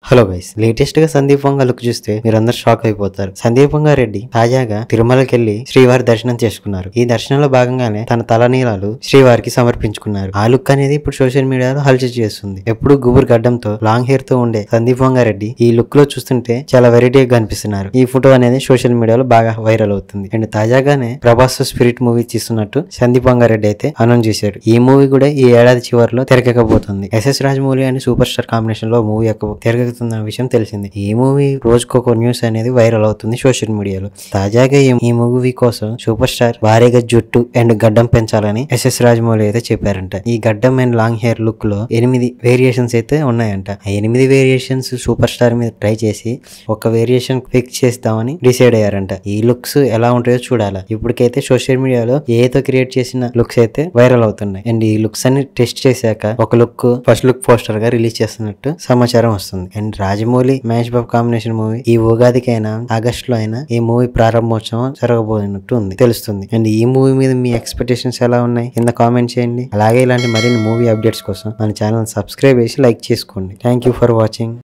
Hello guys, latest గా సందీప్ వంగ look చూస్తే మీరందరూ షాక్ అయిపోతారు. సందీప్ వంగారెడ్డి తాజాగా తిరుమలకెళ్లి శ్రీవారి దర్శనం చేసుకున్నారు. ఈ దర్శనంలో భాగంగానే తన తలనీలాలు శ్రీవారికి సమర్పించుకున్నారు. ఆ లుక్ అనేది ఇప్పుడు సోషల్ మీడియాలో హల్చల్ చేస్తుంది. ఎప్పుడు గుబురు గడ్డంతో లాంగ్ హెయిర్ తో ఉండే సందీప్ వంగారెడ్డి ఈ లుక్ లో చూస్తుంటే చాలా వెరైటీగా కనిపిస్తున్నారు. ఈ ఫోటో అనేది సోషల్ మీడియాలో బాగా వైరల్ అవుతుంది. అండ్ తాజాగానే ప్రభాస్ స్పిరిట్ మూవీ తీస్తున్నట్టు సందీప్ వంగారెడ్డి అయితే అనౌన్స్ చేశాడు. ఈ మూవీ కూడా ఈ ఏడాది చివరిలో తెరకెక్కబోతుంది. ఎస్ఎస్ రాజమౌళి అని సూపర్ స్టార్ కాంబినేషన్ లో మూవీ తెరకెక్కుతున్న విషయం తెలిసింది. ఈ మూవీ రోజుకొక న్యూస్ అనేది వైరల్ అవుతుంది సోషల్ మీడియాలో. తాజాగా ఈ మూవీ కోసం సూపర్ స్టార్ భారీగా జుట్టు అండ్ గడ్డం పెంచాలని ఎస్ఎస్ రాజమౌళి అయితే చెప్పారంట. ఈ గడ్డం అండ్ లాంగ్ హెయిర్ లుక్ లో 8 వేరియేషన్స్ అయితే ఉన్నాయంట. ఆ 8 వేరియేషన్స్ సూపర్ స్టార్ మీద ట్రై చేసి ఒక వేరియేషన్ ఫిక్స్ చేస్తామని డిసైడ్ అయ్యారంట. ఈ లుక్స్ ఎలా ఉంటాయో చూడాలి. ఇప్పటికైతే సోషల్ మీడియాలో ఏతో క్రియేట్ చేసిన లుక్స్ అయితే వైరల్ అవుతున్నాయి. అండ్ ఈ లుక్స్ అన్ని టెస్ట్ చేశాక ఒక లుక్ ఫస్ట్ లుక్ పోస్టర్ గా రిలీజ్ చేస్తున్నట్టు సమాచారం వస్తుంది. And Rajamouli Mahesh Babu combination movie ఈ ఉగాదికైనా ఆగస్ట్ లో అయినా ఈ మూవీ ప్రారంభోత్సవం జరగబోతున్నట్టు తెలుస్తుంది. అండ్ ఈ మూవీ మీద మీ ఎక్స్పెక్టేషన్స్ ఎలా ఉన్నాయి కింద కామెంట్ చేయండి. అలాగే ఇలాంటి మరిన్ని మూవీ అప్డేట్స్ కోసం మన ఛానల్ సబ్స్క్రైబ్ చేసి లైక్ చేసుకోండి. Thank you for watching.